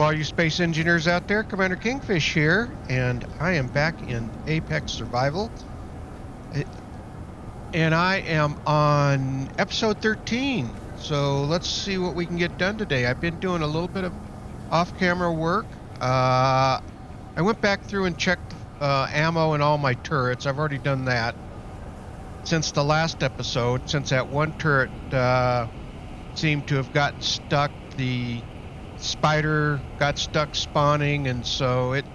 all you space engineers out there. Commander Kingfish here, and I am back in Apex Survival. And I am on episode 13. So let's see what we can get done today. I've been doing a little bit of off-camera work. I went back through and checked ammo in all my turrets. I've already done that since the last episode, since that one turret seemed to have gotten stuck. The spider got stuck spawning, and so it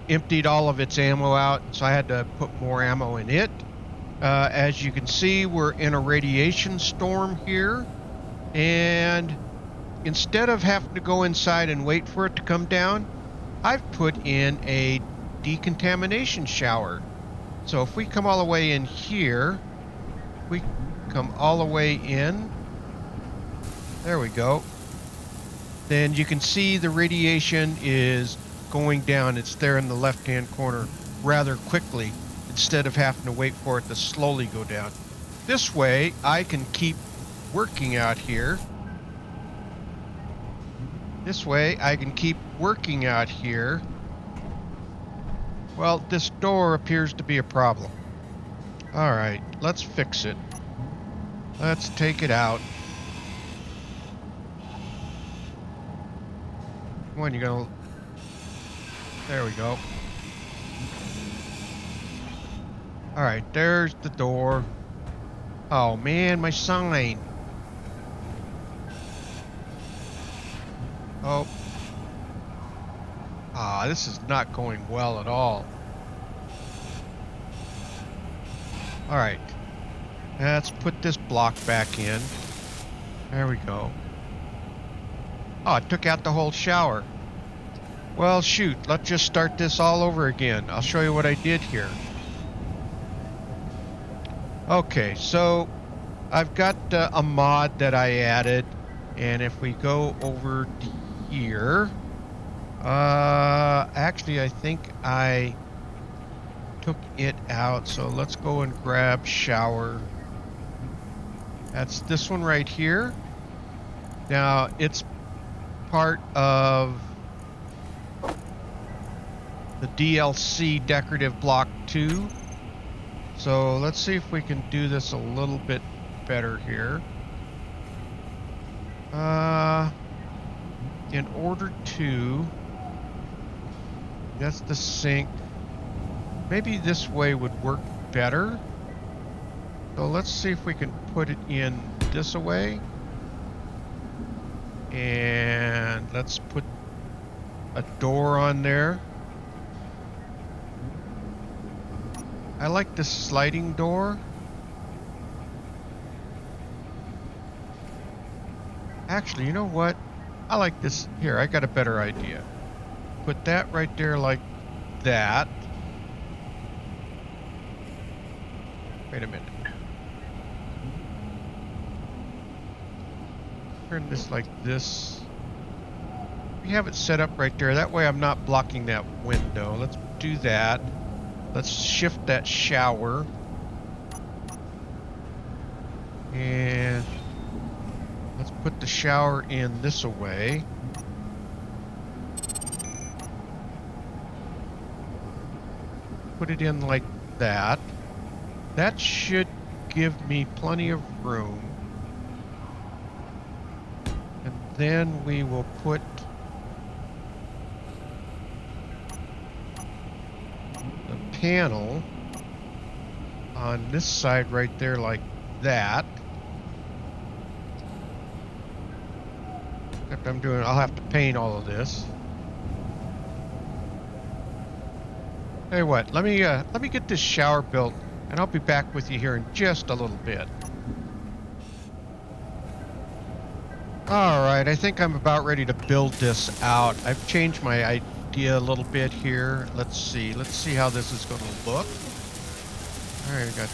emptied all of its ammo out, and so I had to put more ammo in it. As you can see, we're in a radiation storm here, and instead of having to go inside and wait for it to come down, I've put in a decontamination shower. So if we come all the way in here, we come all the way in, there we go, then you can see the radiation is going down. It's there in the left-hand corner rather quickly, instead of having to wait for it to slowly go down. This way, I can keep working out here. Well, this door appears to be a problem. All right, let's fix it. Let's take it out. Come on, you're gonna... There we go. All right, there's the door. Oh man, my sign. Oh. This is not going well at all. All right. Let's put this block back in. There we go. Oh, it took out the whole shower. Well, shoot. Let's just start this all over again. I'll show you what I did here. Okay, so I've got a mod that I added, and if we go over to here, actually I think I took it out, so let's go and grab shower. That's this one right here. Now it's part of the DLC decorative block 2. So let's see if we can do this a little bit better here. In order to... That's the sink. Maybe this way would work better. So let's see if we can put it in this way. And let's put a door on there. I like this sliding door. Actually, you know what? I like this. Here, I got a better idea. Put that right there like that. Wait a minute. Turn this like this. We have it set up right there. That way I'm not blocking that window. Let's do that. Let's shift that shower. And let's put the shower in this way. Put it in like that. That should give me plenty of room. And then we will put the panel on this side right there like that. Except I'll have to paint all of this. Hey, what? Let me get this shower built, and I'll be back with you here in just a little bit. All right, I think I'm about ready to build this out. I've changed my idea a little bit here. Let's see how this is going to look. All right, I got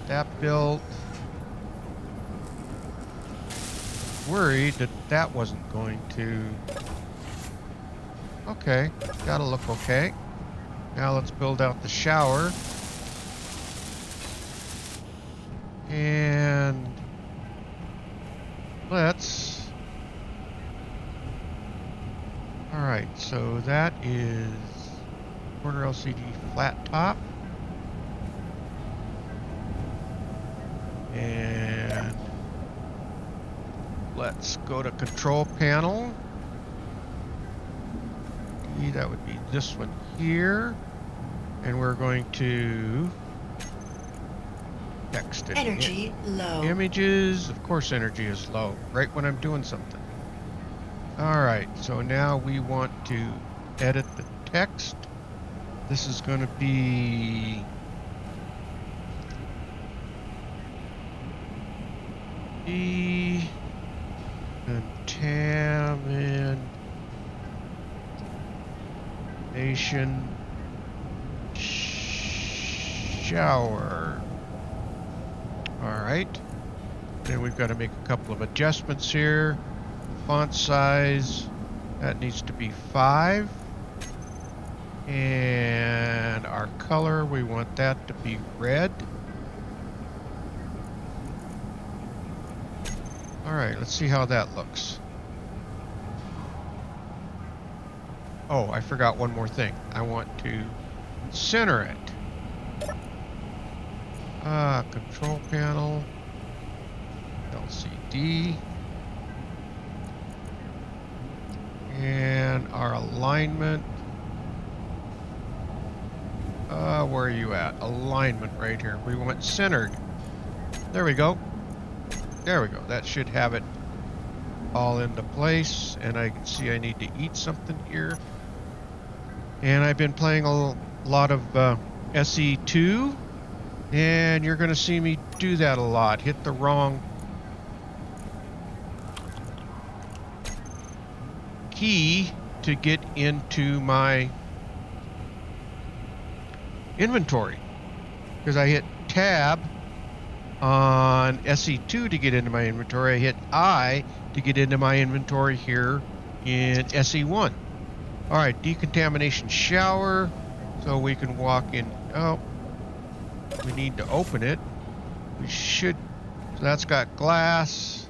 that built. Worried that wasn't going to. Okay, gotta look okay. Now let's build out the shower. And let's right, so that is corner LCD flat top. And let's go to control panel. That would be this one here. And we're going to text it. Energy low. Images, of course energy is low, right when I'm doing something. All right, so now we want to edit the text. This is going to be decontamination shower. All right. Then we've got to make a couple of adjustments here. Font size, that needs to be 5. And our color, we want that to be red. All right, let's see how that looks. Oh, I forgot one more thing. I want to center it. Control panel, LCD. And our alignment. Where are you at? Alignment right here. We want centered. There we go. There we go. That should have it all into place. And I can see I need to eat something here. And I've been playing a lot of SE2. And you're going to see me do that a lot. Hit the wrong key to get into my inventory, because I hit tab on SE2 to get into my inventory. I hit I to get into my inventory here in SE1. All right, decontamination shower, so we can walk in. Oh, we need to open it. We should. So that's got glass.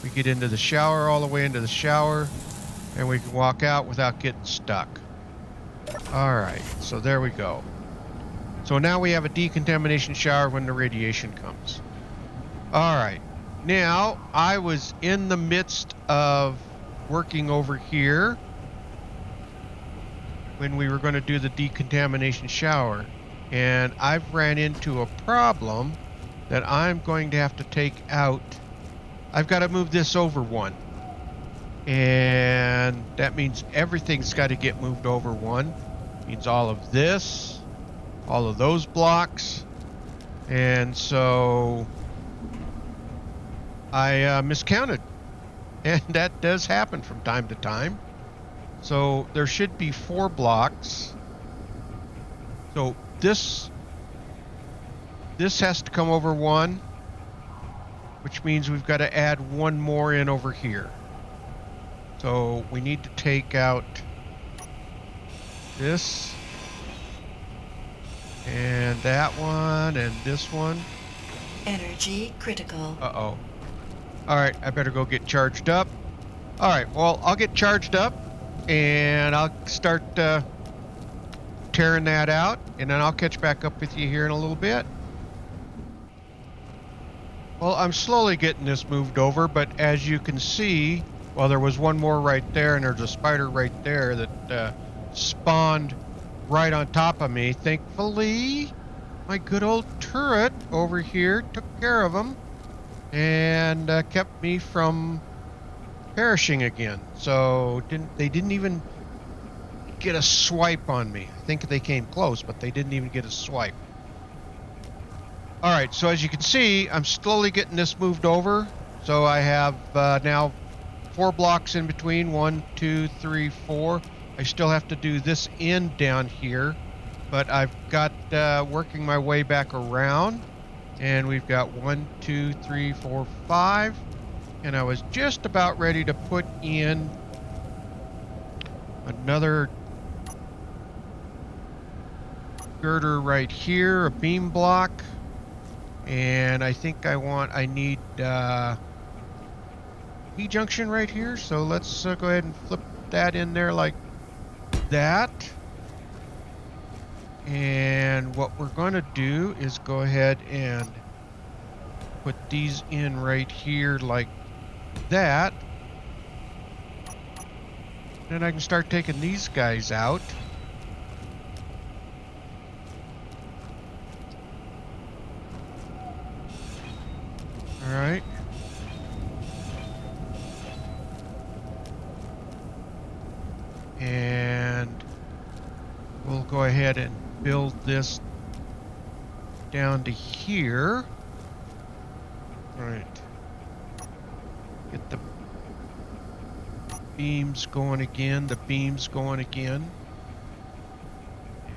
We get into the shower, all the way into the shower, and we can walk out without getting stuck. All right, so there we go. So now we have a decontamination shower when the radiation comes. All right, now I was in the midst of working over here when we were going to do the decontamination shower, and I've ran into a problem that I'm going to have to take out. I've got to move this over one. And that means everything's got to get moved over one. Means all of this, all of those blocks. And so I miscounted. And that does happen from time to time. So there should be 4 blocks. So this has to come over one, which means we've got to add one more in over here. So we need to take out this and that one and this one. Energy critical. Uh-oh. All right, I better go get charged up. All right, well, I'll get charged up and I'll start tearing that out, and then I'll catch back up with you here in a little bit. Well, I'm slowly getting this moved over, but as you can see, well, there was one more right there, and there's a spider right there that spawned right on top of me. Thankfully, my good old turret over here took care of them and kept me from perishing again. So they didn't even get a swipe on me. I think they came close, but they didn't even get a swipe. All right, so as you can see, I'm slowly getting this moved over. So I have now 4 blocks in between. 1, 2, 3, 4. I still have to do this end down here, but I've got working my way back around, and we've got 1, 2, 3, 4, 5, and I was just about ready to put in another girder right here, a beam block, and I think I need B junction right here. So let's go ahead and flip that in there like that. And what we're going to do is go ahead and put these in right here like that. Then I can start taking these guys out. All right. And we'll go ahead and build this down to here. All right. Get the beams going again, the beams going again.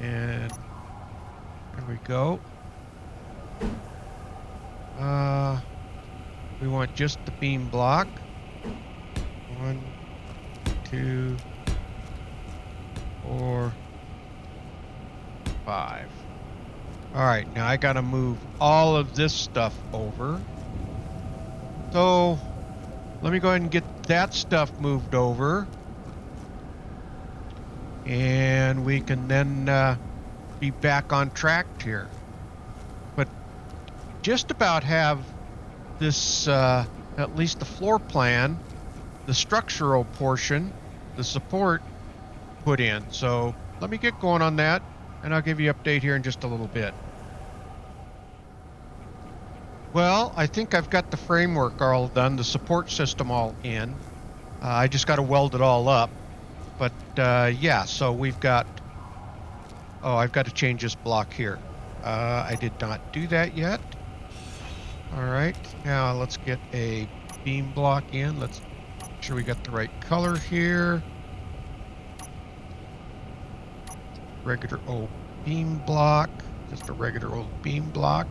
And there we go. We want just the beam block. 1, 2, 4, 5. All right, now I gotta move all of this stuff over. So let me go ahead and get that stuff moved over. And we can then be back on track here. But just about have this, at least the floor plan, the structural portion, the support put in. So let me get going on that, and I'll give you an update here in just a little bit. Well, I think I've got the framework all done, the support system all in. I just got to weld it all up. But yeah, so we've got, oh, I've got to change this block here. I did not do that yet. All right, now let's get a beam block in. Let's make sure we got the right color here. Regular old beam block, just a regular old beam block.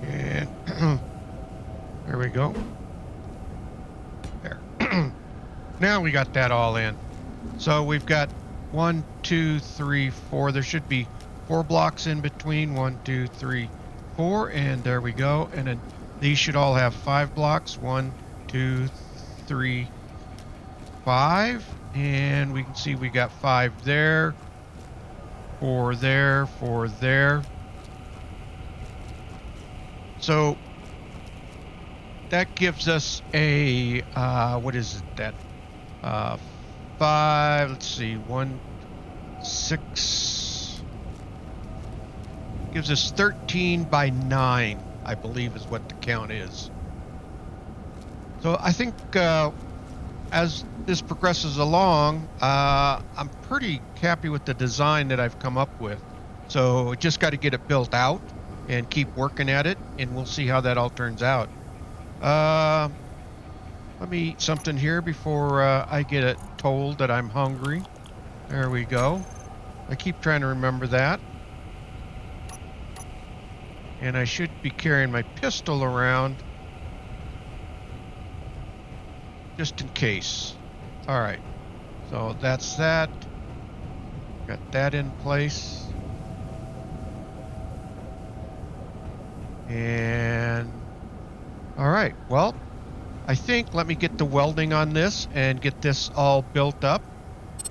And there we go. There. Now we got that all in. So we've got 1, 2, 3, 4. There should be 4 blocks in between. 1, 2, 3, 4. And there we go. And then these should all have 5 blocks. 1, 2, 3, 5. And we can see we got 5 there. 4 there. 4 there. So that gives us a, what is it, that 5, let's see, 1, 6, gives us 13 by 9, I believe is what the count is. So I think as this progresses along, I'm pretty happy with the design that I've come up with. So just got to get it built out and keep working at it, and we'll see how that all turns out. Let me eat something here before I get it told that I'm hungry. There we go. I keep trying to remember that. And I should be carrying my pistol around just in case. All right, so that's that. Got that in place. And all right, well, I think let me get the welding on this and get this all built up.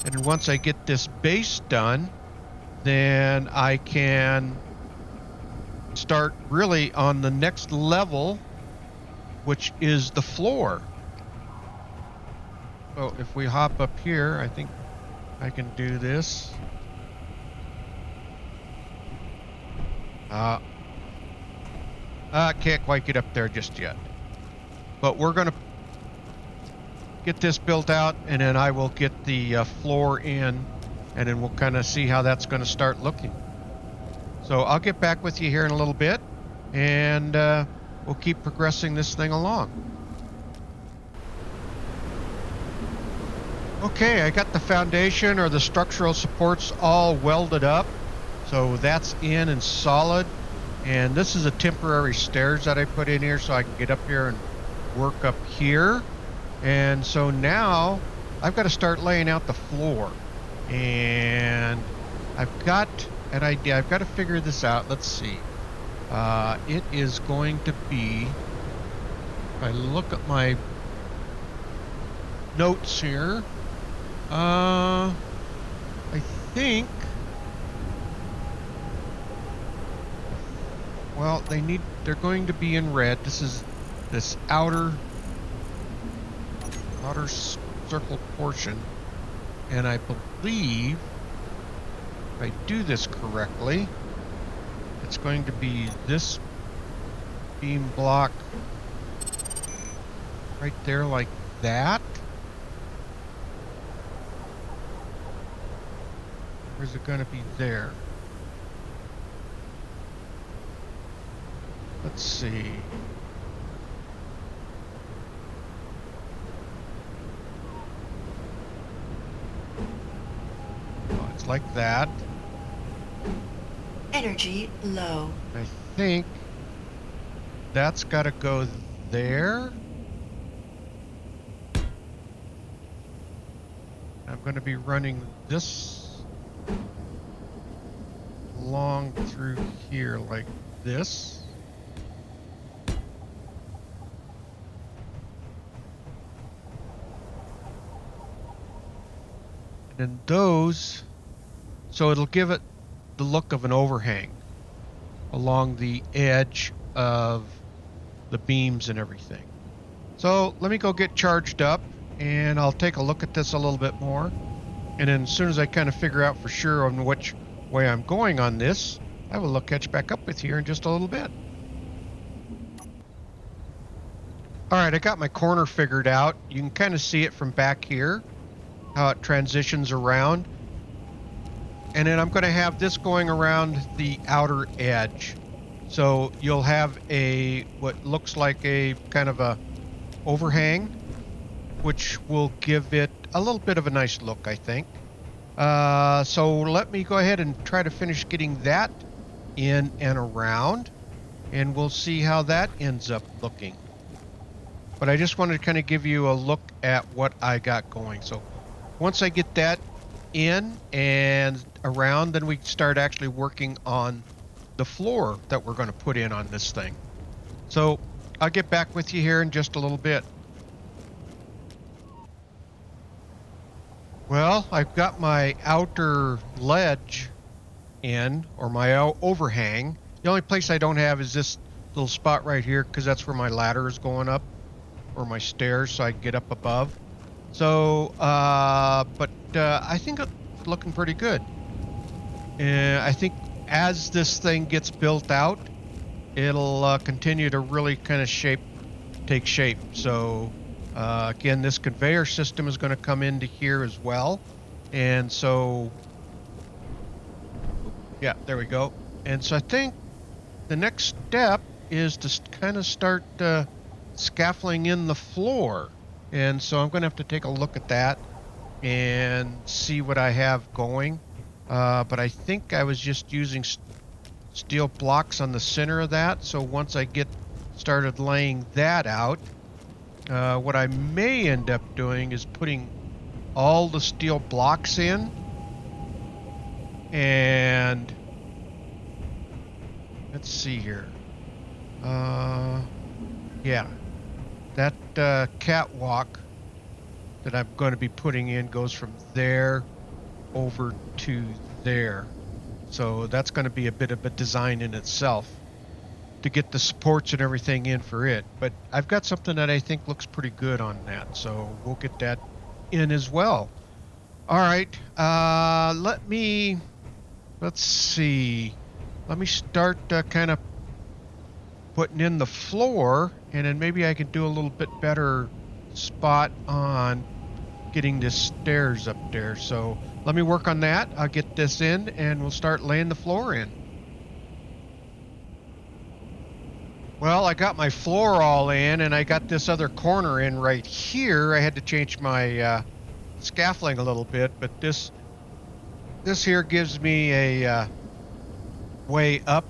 And once I get this base done, then I can start really on the next level, which is the floor. So if we hop up here, I think I can do this. I can't quite get up there just yet. But we're going to get this built out, and then I will get the floor in, and then we'll kind of see how that's going to start looking. So I'll get back with you here in a little bit, and we'll keep progressing this thing along. Okay, I got the foundation or the structural supports all welded up. So that's in and solid. And this is a temporary stairs that I put in here so I can get up here and work up here. And so now I've got to start laying out the floor. And I've got an idea. I've got to figure this out. Let's see. It is going to be, if I look at my notes here, I think, well, they're going to be in red. This is this outer circle portion. And I believe, if I do this correctly, it's going to be this beam block right there like that. Or is it going to be there? Let's see. Oh, it's like that. Energy low. I think that's got to go there. I'm going to be running this along through here like this. And then those, so it'll give it the look of an overhang along the edge of the beams and everything. So let me go get charged up and I'll take a look at this a little bit more. And then as soon as I kind of figure out for sure on which way I'm going on this, I will catch back up with you in just a little bit. All right, I got my corner figured out. You can kind of see it from back here, how it transitions around. And then I'm going to have this going around the outer edge. So you'll have what looks like a kind of a overhang, which will give it a little bit of a nice look, I think. So let me go ahead and try to finish getting that in and around, and we'll see how that ends up looking. But I just wanted to kind of give you a look at what I got going. So once I get that in and around, then we start actually working on the floor that we're going to put in on this thing. So I'll get back with you here in just a little bit. Well, I've got my outer ledge in, or my overhang. The only place I don't have is this little spot right here, because that's where my ladder is going up, or my stairs, so I can get up above. So, but I think it's looking pretty good. I think as this thing gets built out, it'll continue to really kind of take shape. So again, this conveyor system is going to come into here as well. And so, yeah, there we go. And so I think the next step is to kind of start scaffolding in the floor. And so I'm going to have to take a look at that and see what I have going. But I think I was just using steel blocks on the center of that. So once I get started laying that out, what I may end up doing is putting all the steel blocks in, and let's see here. Yeah, that catwalk that I'm going to be putting in goes from there over to there. So that's going to be a bit of a design in itself to get the supports and everything in for it. But I've got something that I think looks pretty good on that, so we'll get that in as well. All right, let's see. Let me start kind of putting in the floor, and then maybe I can do a little bit better spot on getting the stairs up there. So let me work on that. I'll get this in and we'll start laying the floor in. Well, I got my floor all in and I got this other corner in right here. I had to change my scaffolding a little bit, but this here gives me a way up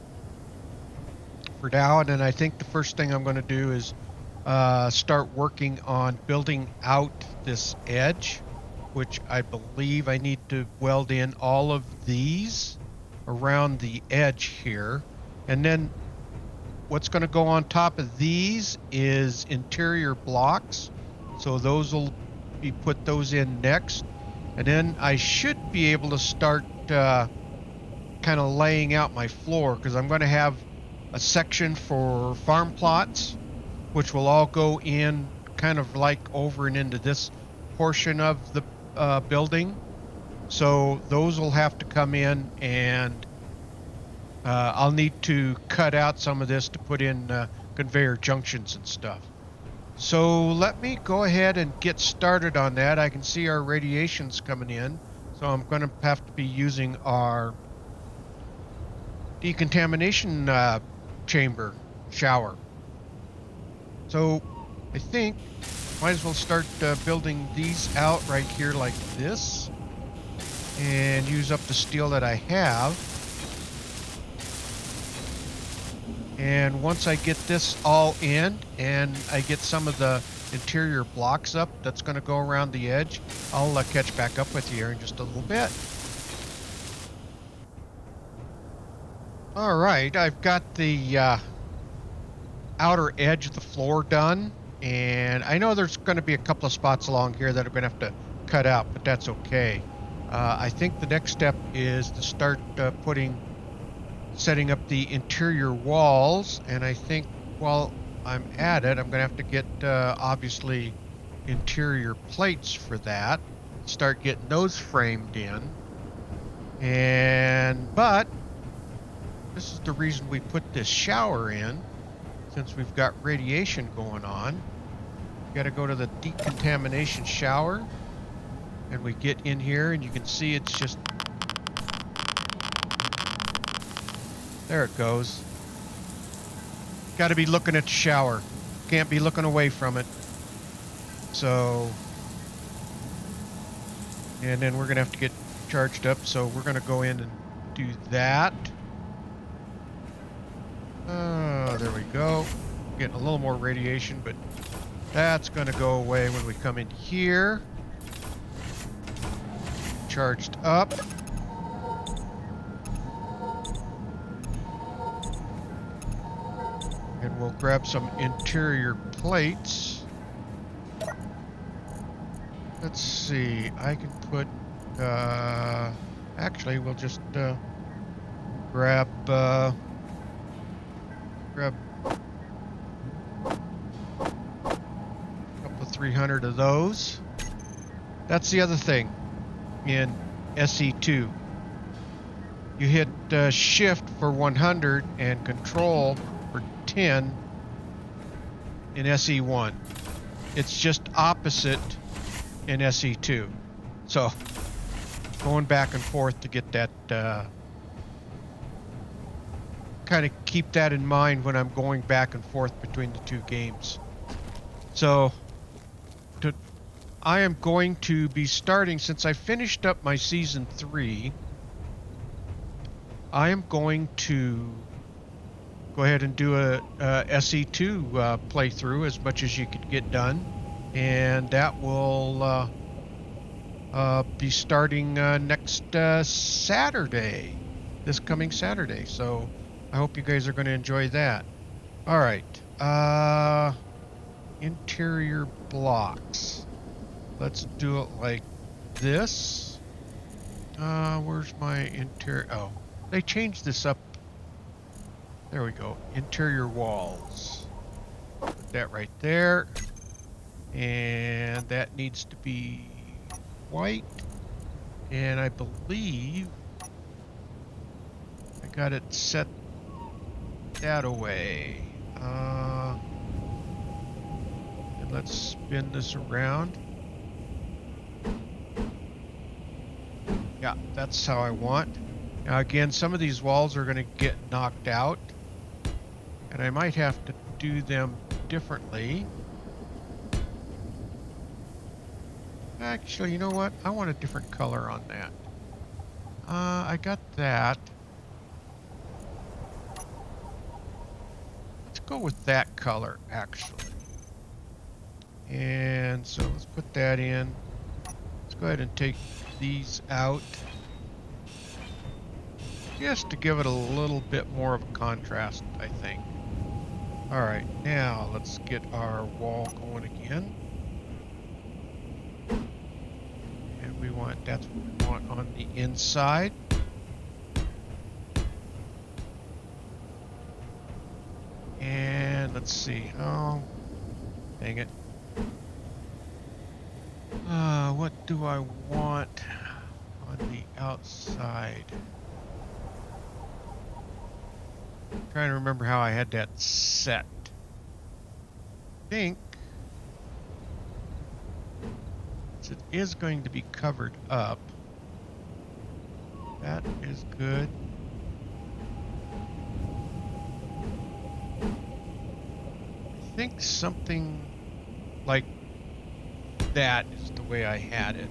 for now. And then I think the first thing I'm going to do is start working on building out this edge, which I believe I need to weld in all of these around the edge here. And then what's going to go on top of these is interior blocks. So those will be put those in next. And then I should be able to start kind of laying out my floor, because I'm going to have a section for farm plots, which will all go in kind of like over and into this portion of the building. So those will have to come in, and I'll need to cut out some of this to put in conveyor junctions and stuff. So let me go ahead and get started on that. I can see our radiation's coming in, so I'm going to have to be using our decontamination chamber shower. So I think might as well start building these out right here like this, and use up the steel that I have. And once I get this all in and I get some of the interior blocks up that's going to go around the edge, I'll catch back up with you here in just a little bit. All right, I've got the outer edge of the floor done, and I know there's going to be a couple of spots along here that I'm going to have to cut out, but that's okay. I think the next step is to start setting up the interior walls, and I think while I'm at it, I'm going to have to get obviously interior plates for that. Start getting those framed in. But this is the reason we put this shower in, since we've got radiation going on. We got to go to the decontamination shower, and we get in here, and you can see it's just, there it goes. Got to be looking at the shower. Can't be looking away from it. So, and then we're going to have to get charged up, so we're going to go in and do that. There we go. Getting a little more radiation, but that's going to go away when we come in here. Charged up. And we'll grab some interior plates. Let's see, I can put, actually we'll just grab a couple of 300 of those. That's the other thing in SE2. You hit shift for 100 and control for 10 in SE1. It's just opposite in SE2. So going back and forth to get that, kind of keep that in mind when I'm going back and forth between the two games. So I am going to be starting, since I finished up my season 3, I am going to go ahead and do a SE2 playthrough as much as you could get done, and that will be starting next Saturday, this coming Saturday. So I hope you guys are going to enjoy that. All right, interior blocks. Let's do it like this. Where's my interior? Oh, they changed this up. There we go. Interior walls. Put that right there. And that needs to be white. And I believe I got it set that away. And let's spin this around. Yeah, that's how I want. Now again, some of these walls are going to get knocked out, and I might have to do them differently. Actually, you know what? I want a different color on that. I got that. Let's go with that color, actually. And so let's put that in. Let's go ahead and take these out, just to give it a little bit more of a contrast, I think. All right, now let's get our wall going again. And that's what we want on the inside. And let's see. Oh, dang it. What do I want on the outside? I'm trying to remember how I had that set. I think it is going to be covered up. That is good. I think something like that is the way I had it.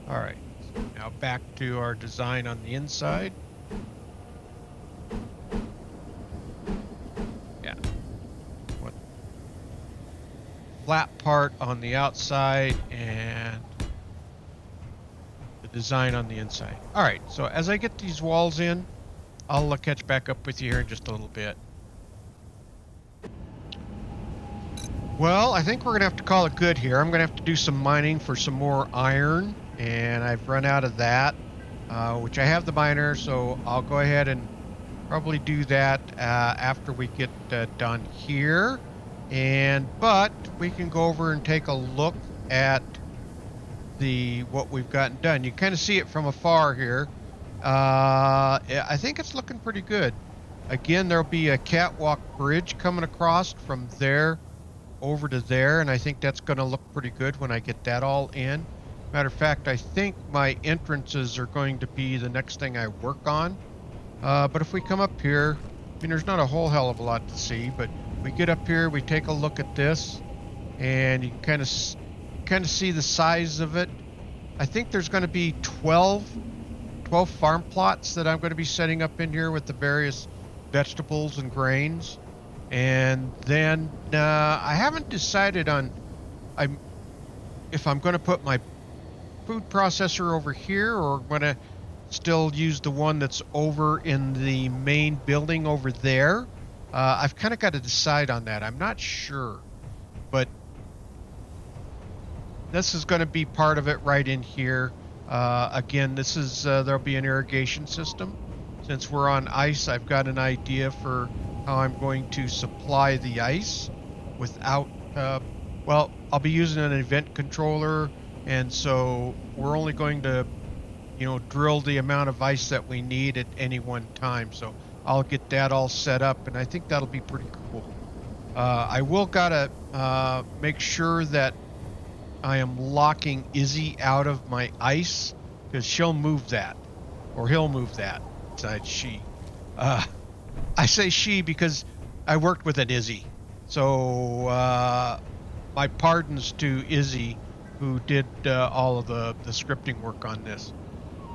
All right, so now back to our design on the inside. Yeah. What? Flat part on the outside and the design on the inside. All right, so as I get these walls in, I'll catch back up with you here in just a little bit. Well, I think we're gonna have to call it good here. I'm gonna have to do some mining for some more iron, and I've run out of that, which I have the miner, so I'll go ahead and probably do that after we get done here. But we can go over and take a look at what we've gotten done. You kind of see it from afar here. I think it's looking pretty good. Again, there'll be a catwalk bridge coming across from there over to there, and I think that's going to look pretty good when I get that all in. Matter of fact, I think my entrances are going to be the next thing I work on. But if we come up here, I mean, there's not a whole hell of a lot to see, but we get up here, we take a look at this, and you can kind of see the size of it. I think there's going to be 12 farm plots that I'm going to be setting up in here with the various vegetables and grains. And then I haven't decided on if I'm going to put my food processor over here or I'm going to still use the one that's over in the main building over there. I've kind of got to decide on that. I'm not sure, but this is going to be part of it right in here. Again, this is there'll be an irrigation system. Since we're on ice, I've got an idea for how I'm going to supply the ice without, well, I'll be using an event controller, and so we're only going to, drill the amount of ice that we need at any one time. So I'll get that all set up, and I think that'll be pretty cool. I will gotta make sure that I am locking Izzy out of my ice, because she'll move that, or he'll move that. Besides she. I say she because I worked with an Izzy. So my pardons to Izzy, who did all of the scripting work on this.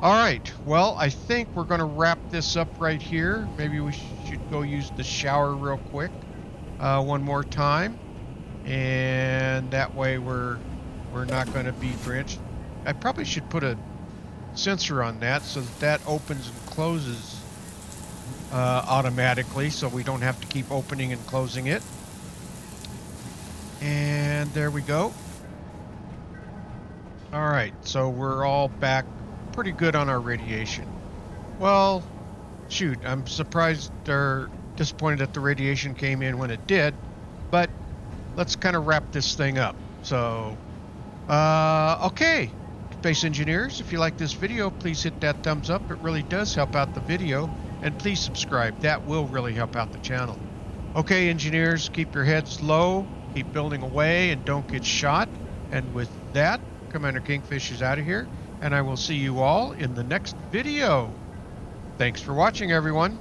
All right, well, I think we're going to wrap this up right here. Maybe we should go use the shower real quick one more time. And that way we're not going to be drenched. I probably should put a sensor on that so that opens and closes automatically, so we don't have to keep opening and closing it. And there we go. All right, so we're all back pretty good on our radiation. Well, shoot, I'm surprised or disappointed that the radiation came in when it did, but let's kind of wrap this thing up. So, okay, Space Engineers, if you like this video, please hit that thumbs up. It really does help out the video. And please subscribe. That will really help out the channel. Okay, engineers, keep your heads low, keep building away, and don't get shot. And with that, Commander Kingfish is out of here, and I will see you all in the next video. Thanks for watching, everyone.